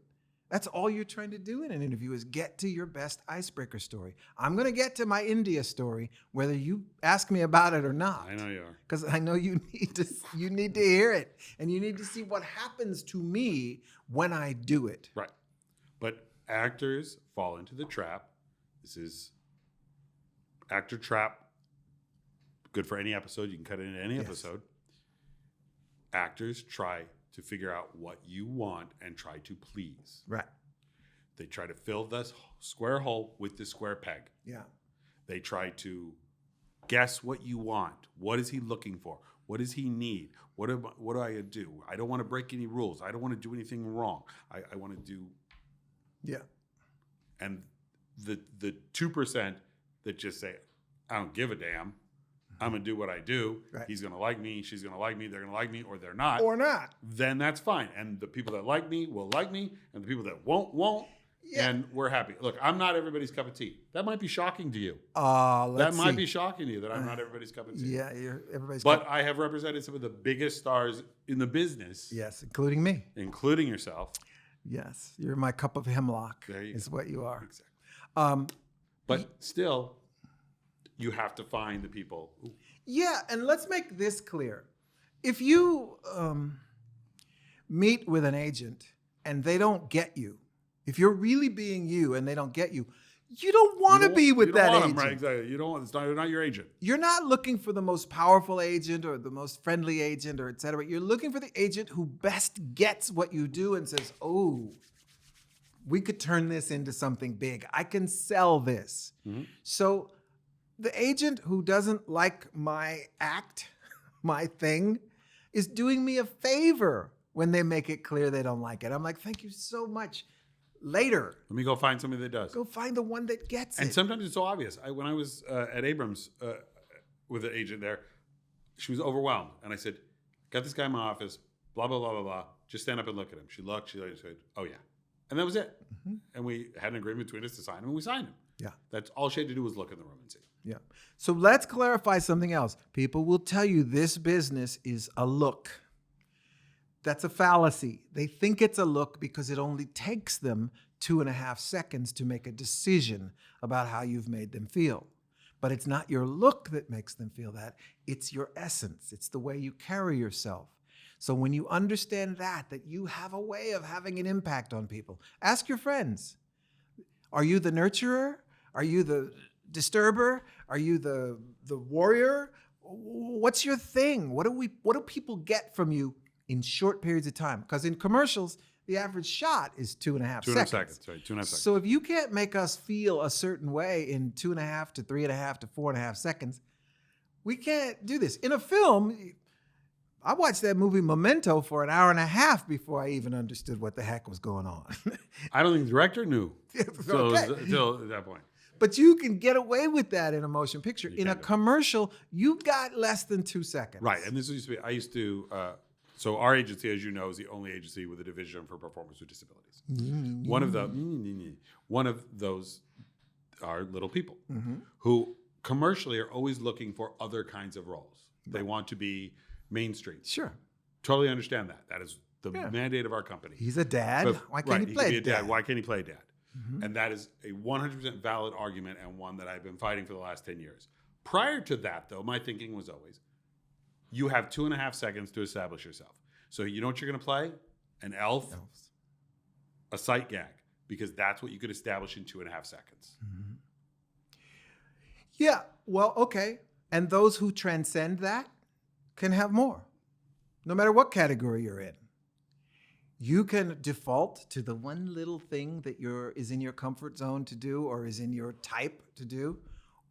That's all you're trying to do in an interview, is get to your best icebreaker story. I'm going to get to my India story, whether you ask me about it or not. I know you are. Because I know you need to hear it, and you need to see what happens to me when I do it. Right. But actors fall into the trap. This is actor trap. Good for any episode. You can cut it into any episode. Actors try to figure out what you want and try to please. Right. They try to fill the square hole with the square peg. Yeah. They try to guess what you want. What is he looking for? What does he need? What do I do? I don't want to break any rules. I don't want to do anything wrong. I want to do... Yeah. And the 2% that just say, I don't give a damn. I'm going to do what I do. Right. He's going to like me. She's going to like me. They're going to like me, or they're not. Or not. Then that's fine. And the people that like me will like me, and the people that won't. Yeah. And we're happy. Look, I'm not everybody's cup of tea. That might be shocking to you. That might be shocking to you that I'm not everybody's cup of tea. Yeah, you're everybody's But I have represented some of the biggest stars in the business. Yes, including me. Including yourself. Yes, you're my cup of hemlock. There you is go. What you are. Exactly. But still, you have to find the people. Ooh. Yeah, and let's make this clear. If you meet with an agent and they don't get you If you're really being you and they don't get you, you don't want to be with that agent. Right, exactly. You don't want. It's not your agent. You're not looking for the most powerful agent or the most friendly agent or et cetera. You're looking for the agent who best gets what you do and says, oh, we could turn this into something big. I can sell this. Mm-hmm. So the agent who doesn't like my act, my thing, is doing me a favor when they make it clear they don't like it. I'm like, thank you so much. Later. Let me go find somebody that does. Go find the one that gets it. And sometimes it's so obvious. When I was at Abrams with an agent there, she was overwhelmed. And I said, got this guy in my office, blah, blah, blah, blah, blah. Just stand up and look at him. She looked, she said, oh, yeah. And that was it. Mm-hmm. And we had an agreement between us to sign him, and we signed him. Yeah. That's all she had to do was look in the room and see. Yeah. So let's clarify something else. People will tell you this business is a look. That's a fallacy. They think it's a look because it only takes them 2.5 seconds to make a decision about how you've made them feel. But it's not your look that makes them feel that. It's your essence. It's the way you carry yourself. So when you understand that you have a way of having an impact on people, ask your friends. Are you the nurturer? Are you the disturber? Are you the warrior? What's your thing? What do people get from you in short periods of time? Because in commercials, the average shot is 2.5 seconds. 2.5 seconds, right? 2.5 seconds. So if you can't make us feel a certain way in 2.5 to 3.5 to 4.5 seconds, we can't do this. In a film, I watched that movie Memento for an hour and a half before I even understood what the heck was going on. I don't think the director knew Okay. until that point. But you can get away with that in a motion picture. In a commercial, you got less than 2 seconds. Right, and this used to be, I used to, so our agency, as you know, is the only agency with a division for performers with disabilities. Mm-hmm. One of those are little people who commercially are always looking for other kinds of roles. They want to be mainstream. Sure. Totally understand that. That is the mandate of our company. He's a dad. Why can't he play a dad? Why can't he play dad? Mm-hmm. And that is a 100% valid argument, and one that I've been fighting for the last 10 years. Prior to that, though, my thinking was always, you have 2.5 seconds to establish yourself. So you know what you're going to play? An elf, a sight gag, because that's what you could establish in 2.5 seconds. Mm-hmm. Yeah, well, okay. And those who transcend that can have more, no matter what category you're in. You can default to the one little thing that is in your comfort zone to do or is in your type to do,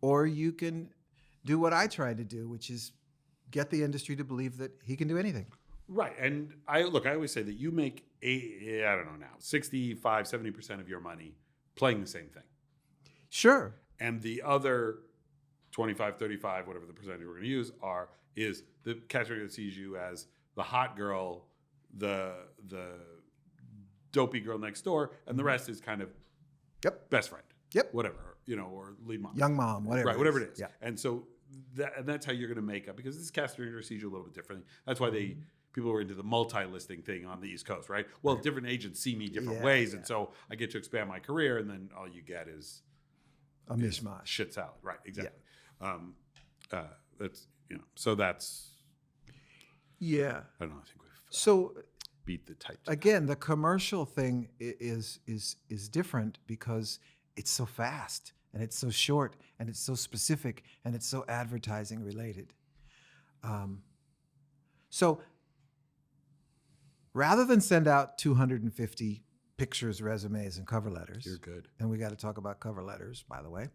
or you can do what I try to do, which is get the industry to believe that he can do anything. Right. And I always say that you make, 65, 70% of your money playing the same thing. Sure. And the other 25, 35, whatever the percentage we're going to use is the category that sees you as the hot girl, the dopey girl next door, and the rest is kind of best friend. Yep. Whatever, or lead mom. Young mom, whatever. Right, whatever it is. Yeah. And so that's how you're going to make up, because this category sees you a little bit differently. That's why people are into the multi-listing thing on the East Coast, right? Well, different agents see me different ways, and so I get to expand my career, and then all you get is a mishmash. Shit salad. Right, exactly. Yeah. That's, so that's... Yeah. I don't know, I think we've beat the type. Again, the commercial thing is different because it's so fast, and it's so short, and it's so specific, and it's so advertising related. So rather than send out 250 pictures, resumes, and cover letters. You're good. And we got to talk about cover letters, by the way.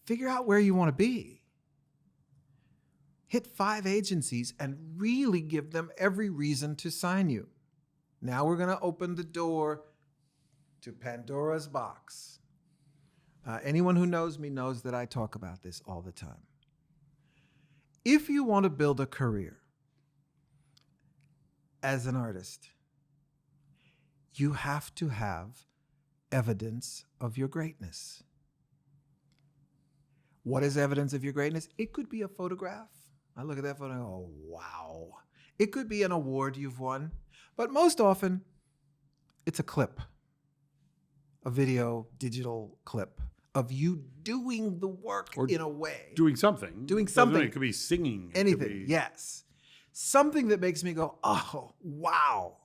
Figure out where you want to be. Hit 5 agencies and really give them every reason to sign you. Now we're going to open the door to Pandora's box. Anyone who knows me knows that I talk about this all the time. If you want to build a career as an artist, you have to have evidence of your greatness. What is evidence of your greatness? It could be a photograph. I look at that photo and go, oh, wow. It could be an award you've won, but most often it's a clip, a video, digital clip of you doing the work in a way. Doing something. It could be singing. Anything, yes. Something that makes me go, oh, wow.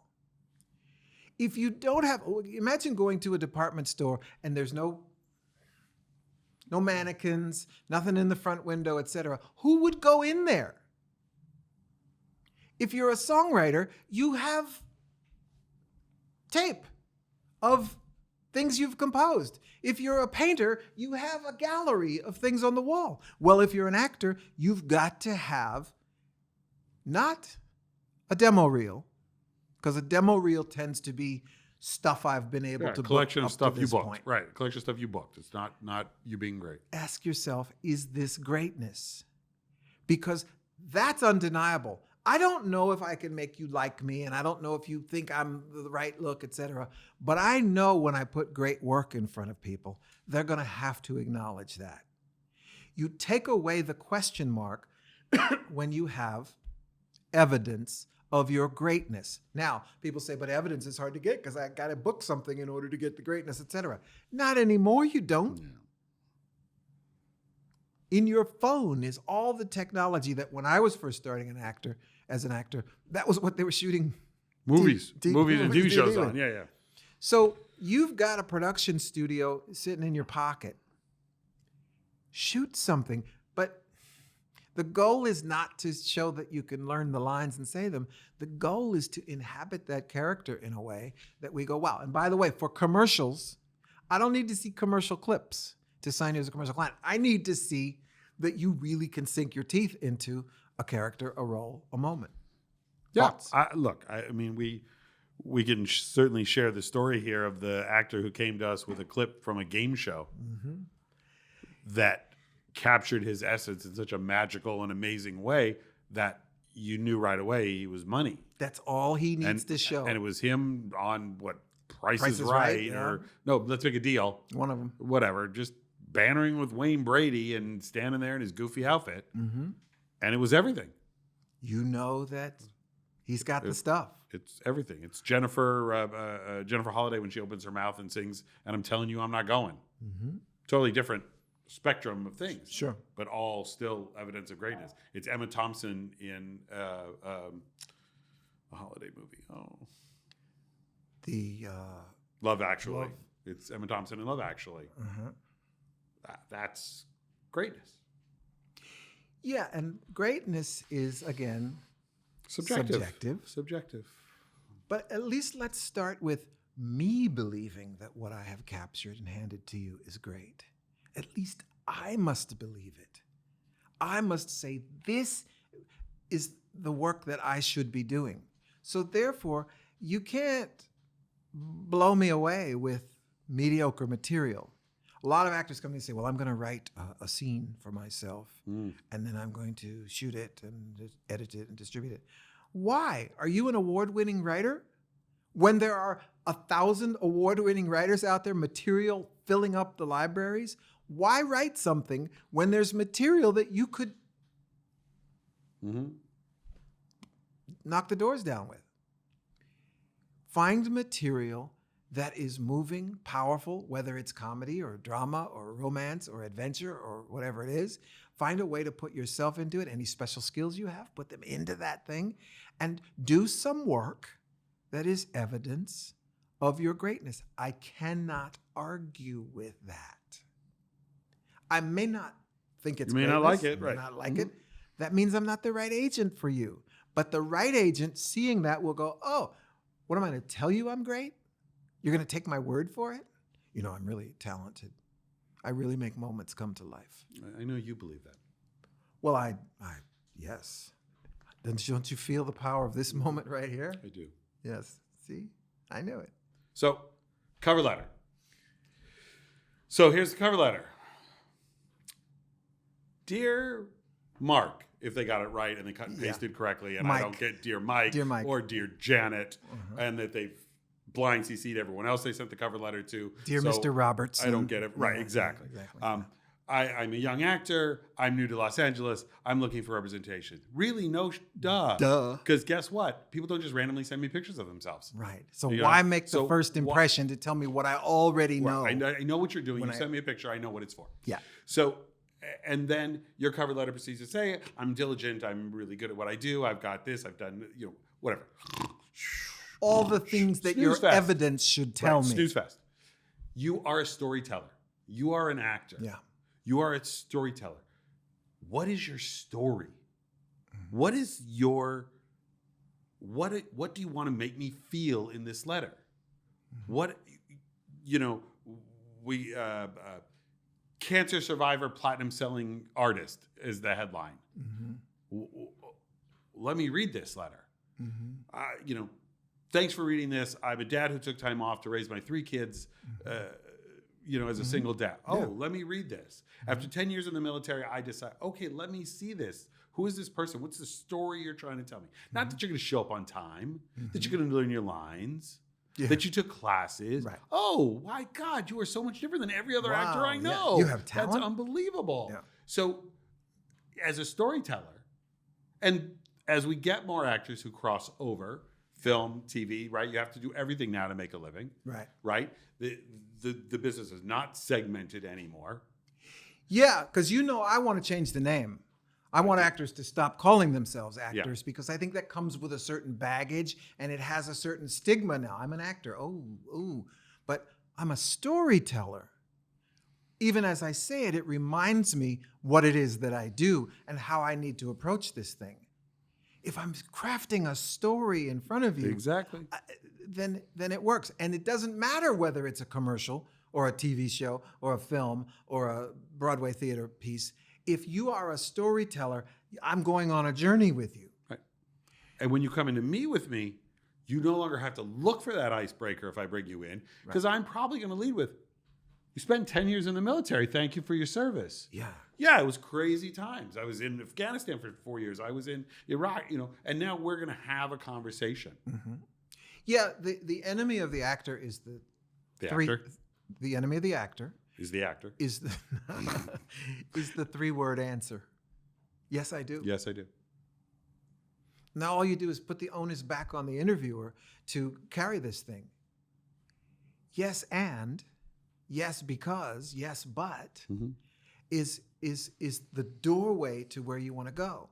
If you don't have, imagine going to a department store and there's no mannequins, nothing in the front window, etc. Who would go in there? If you're a songwriter, you have tape of things you've composed. If you're a painter, you have a gallery of things on the wall. Well, if you're an actor, you've got to have not a demo reel, because a demo reel tends to be stuff I've been able to collection book of up stuff to you this booked. point. Right, collection of stuff you booked. It's not you being great. Ask yourself, is this greatness? Because that's undeniable. I don't know if I can make you like me, and I don't know if you think I'm the right look, etc. But I know when I put great work in front of people, they're going to have to acknowledge that. You take away the question mark when you have evidence of your greatness. Now, people say, but evidence is hard to get because I got to book something in order to get the greatness, etc. Not anymore, you don't. Yeah. In your phone is all the technology that when I was first starting as an actor, that was what they were shooting Movies and TV shows with. on. Yeah. So you've got a production studio sitting in your pocket. Shoot something, but the goal is not to show that you can learn the lines and say them. The goal is to inhabit that character in a way that we go, wow. And by the way, for commercials, I don't need to see commercial clips to sign you as a commercial client. I need to see that you really can sink your teeth into a character, a role, a moment. Yeah. Thoughts? I mean, we can certainly share the story here of the actor who came to us with a clip from a game show that captured his essence in such a magical and amazing way that you knew right away he was money. That's all he needs to show. And it was him on what Price is Right, Right, yeah. or no, Let's Make a Deal. One of them. Whatever, just bantering with Wayne Brady and standing there in his goofy outfit. And it was everything. You know that he's got the stuff. It's everything. It's Jennifer Holiday when she opens her mouth and sings, and I'm telling you, I'm not going. Totally different spectrum of things. Sure. But all still evidence of greatness. It's Emma Thompson in a holiday movie. Oh. The Love Actually. Love. It's Emma Thompson in Love Actually. That's greatness. Yeah, and greatness is, again, Subjective. But at least let's start with me believing that what I have captured and handed to you is great. At least I must believe it. I must say this is the work that I should be doing. So therefore, you can't blow me away with mediocre material. A lot of actors come and say, well, I'm going to write a scene for myself, and then I'm going to shoot it and edit it and distribute it. Why? Are you an award-winning writer? When there are 1,000 award-winning writers out there, material filling up the libraries, why write something when there's material that you could knock the doors down with? Find material that is moving, powerful, whether it's comedy or drama or romance or adventure or whatever it is. Find a way to put yourself into it. Any special skills you have, put them into that thing and do some work that is evidence of your greatness. I cannot argue with that. I may not think it's You may not greatness, like it, I may right. not like it. That means I'm not the right agent for you. But the right agent seeing that will go, oh, what am I going to tell you I'm great? You're going to take my word for it? You know, I'm really talented. I really make moments come to life. I know you believe that. Well, yes. Don't you feel the power of this moment right here? I do. Yes. See? I knew it. So, cover letter. So here's the cover letter. Dear Mark, if they got it right and they cut and pasted correctly, and Mike. I don't get Dear Mike, Or Dear Janet, and that they've blind CC'd everyone else they sent the cover letter to. Dear So Mr. Robertson. I don't get it. Right, Yeah, exactly. exactly. I'm a young actor. I'm new to Los Angeles. I'm looking for representation. Really? No, duh. Duh. Because guess what? People don't just randomly send me pictures of themselves. Right. So You know, why make the so first impression to tell me what I already know? Right. I know what you're doing. When You send me a picture. I know what it's for. Yeah. So, and then your cover letter proceeds to say, I'm diligent. I'm really good at what I do. I've got this. I've done, whatever. all the things that your Snooze fest. evidence should tell Right, me. snooze fest. You are a storyteller. You are an actor. Yeah. You are a storyteller. What is your story? What is your what do you want to make me feel in this letter? What we cancer survivor, platinum selling artist is the headline. Let me read this letter. Thanks for reading this. I'm a dad who took time off to raise my 3 kids, as a single dad. Let me read this. After 10 years in the military, I decide, okay, let me see this. Who is this person? What's the story you're trying to tell me? Not that you're going to show up on time, that you're going to learn your lines, that you took classes. Right. Oh, my God, you are so much different than every other actor I know. Yeah. You have talent. That's unbelievable. Yeah. So as a storyteller, and as we get more actors who cross over, film, TV, right? You have to do everything now to make a living. Right? The business is not segmented anymore. Yeah, because I want to change the name. I want actors to stop calling themselves actors because I think that comes with a certain baggage and it has a certain stigma now. I'm an actor. But I'm a storyteller. Even as I say it, it reminds me what it is that I do and how I need to approach this thing. If I'm crafting a story in front of you, exactly, then it works. And it doesn't matter whether it's a commercial or a TV show or a film or a Broadway theater piece. If you are a storyteller, I'm going on a journey with you. Right. And when you come into me with me, you no longer have to look for that icebreaker if I bring you in, because I'm probably going to lead with, you spent 10 years in the military. Thank you for your service. Yeah, it was crazy times. I was in Afghanistan for 4 years. I was in Iraq, and now we're going to have a conversation. Yeah, the enemy of the actor is actor. The enemy of the actor is the actor. Is the is the 3-word answer. Yes, I do. Yes, I do. Now all you do is put the onus back on the interviewer to carry this thing. Yes, and yes, because, yes, but is the doorway to where you want to go.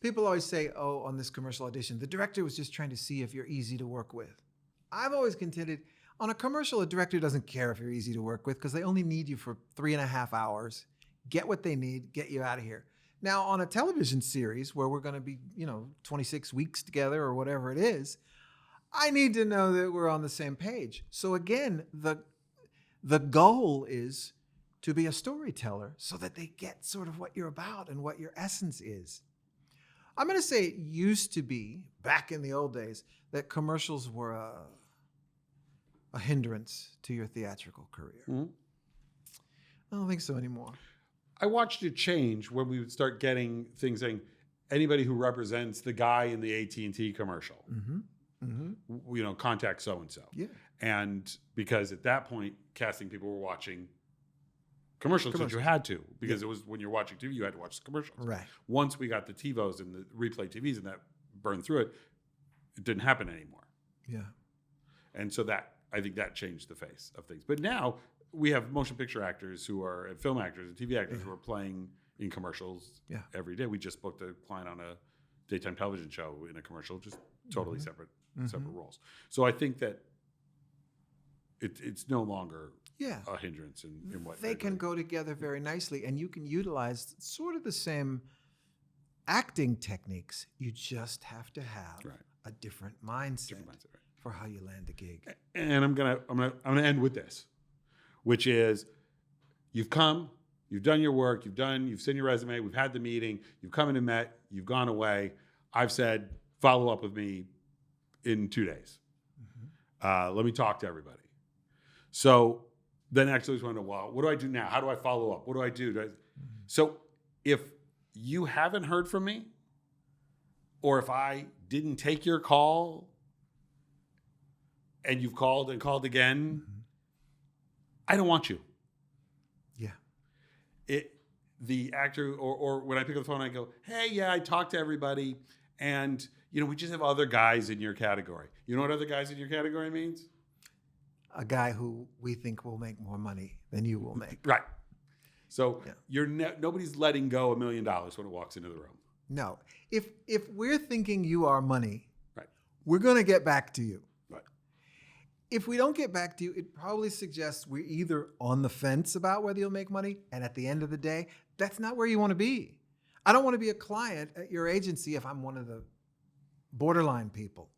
People always say, on this commercial audition, the director was just trying to see if you're easy to work with. I've always contended, on a commercial, a director doesn't care if you're easy to work with because they only need you for 3.5 hours. Get what they need, get you out of here. Now, on a television series where we're going to be, 26 weeks together or whatever it is, I need to know that we're on the same page. So again, the goal is to be a storyteller so that they get sort of what you're about and what your essence is. I'm going to say it used to be, back in the old days, that commercials were a hindrance to your theatrical career. I don't think so anymore. I watched it change when we would start getting things saying, anybody who represents the guy in the AT&T commercial, contact so-and-so. Yeah. And because at that point, casting people were watching commercials that you had to, because it was when you're watching TV, you had to watch the commercials. Right. Once we got the TiVos and the replay TVs and that burned through it, it didn't happen anymore. Yeah. And so I think that changed the face of things. But now we have motion picture actors and film actors and TV actors who are playing in commercials every day. We just booked a client on a daytime television show in a commercial, just totally separate roles. So I think that it's no longer a hindrance in what they can go together very nicely, and you can utilize sort of the same acting techniques. You just have to have a different mindset, for how you land a gig. And I'm gonna end with this, which is, you've come, you've done your work, you've sent your resume, we've had the meeting, you've come in and met, you've gone away. I've said, follow up with me in 2 days. Let me talk to everybody. So then actually I want to know, well, what do I do now? How do I follow up? What do I do? So if you haven't heard from me, or if I didn't take your call and you've called and called again, I don't want you. Yeah. The actor, or when I pick up the phone, I go, hey, I talked to everybody, and we just have other guys in your category. You know what other guys in your category means? A guy who we think will make more money than you will make. Right. So nobody's letting go $1 million when it walks into the room. No. If we're thinking you are money, we're going to get back to you. Right. If we don't get back to you, it probably suggests we're either on the fence about whether you'll make money, and at the end of the day, that's not where you want to be. I don't want to be a client at your agency if I'm one of the borderline people.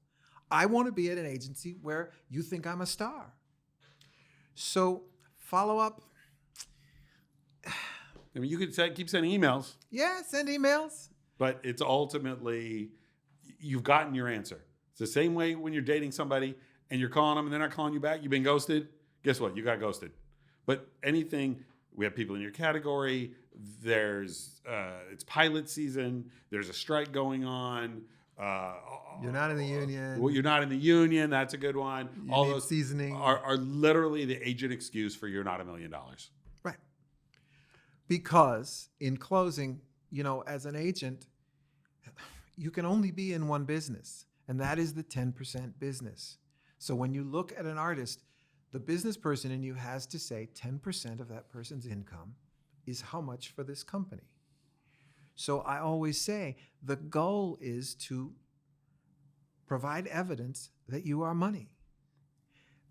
I want to be at an agency where you think I'm a star. So follow up. I mean, you could keep sending emails, Yeah, send emails. but it's ultimately, you've gotten your answer. It's the same way when you're dating somebody and you're calling them and they're not calling you back. You've been ghosted. Guess what? You got ghosted. But anything, we have people in your category. There's, it's pilot season. There's a strike going on. You're not in the union. Well, you're not in the union. That's a good one. You All need those seasoning. are literally the agent excuse for you're not $1 million. Right. Because in closing, as an agent, you can only be in one business, and that is the 10% business. So when you look at an artist, the business person in you has to say 10% of that person's income is how much for this company. So I always say the goal is to provide evidence that you are money.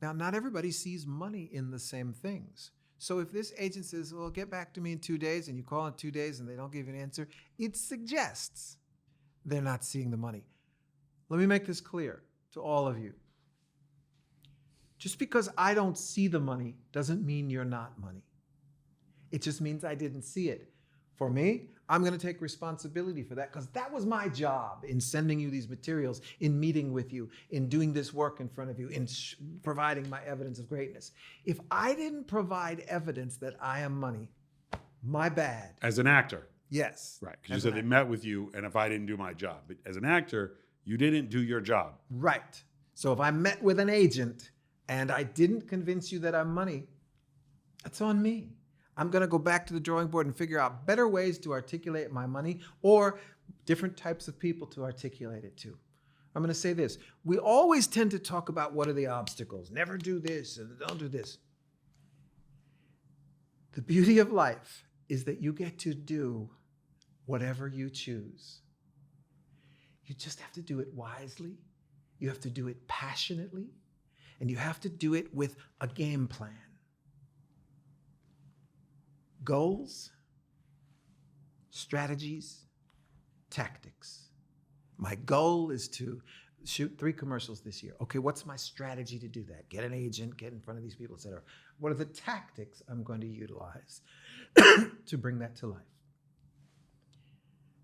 Now, not everybody sees money in the same things. So if this agent says, well, get back to me in 2 days, and you call in 2 days and they don't give you an answer, it suggests they're not seeing the money. Let me make this clear to all of you. Just because I don't see the money doesn't mean you're not money. It just means I didn't see it. For me, I'm going to take responsibility for that because that was my job in sending you these materials, in meeting with you, in doing this work in front of you, in providing my evidence of greatness. If I didn't provide evidence that I am money, my bad. As an actor. Yes. Right. Because you said they met with you, and if I didn't do my job. But as an actor, you didn't do your job. Right. So if I met with an agent and I didn't convince you that I'm money, that's on me. I'm going to go back to the drawing board and figure out better ways to articulate my money or different types of people to articulate it to. I'm going to say this. We always tend to talk about what are the obstacles. Never do this and don't do this. The beauty of life is that you get to do whatever you choose. You just have to do it wisely. You have to do it passionately. And you have to do it with a game plan. Goals, strategies, tactics. My goal is to shoot 3 commercials this year. Okay, what's my strategy to do that? Get an agent, get in front of these people, etc. What are the tactics I'm going to utilize to bring that to life?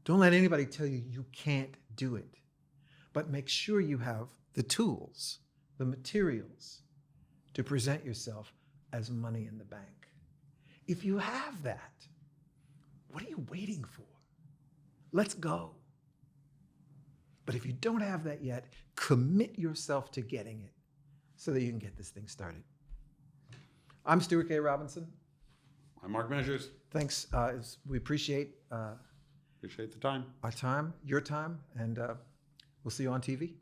Don't let anybody tell you you can't do it, but make sure you have the tools, the materials to present yourself as money in the bank. If you have that, what are you waiting for? Let's go. But if you don't have that yet, commit yourself to getting it so that you can get this thing started. I'm Stuart K. Robinson. I'm Mark Measures. Thanks. We appreciate Appreciate the time. our time, your time, and we'll see you on TV.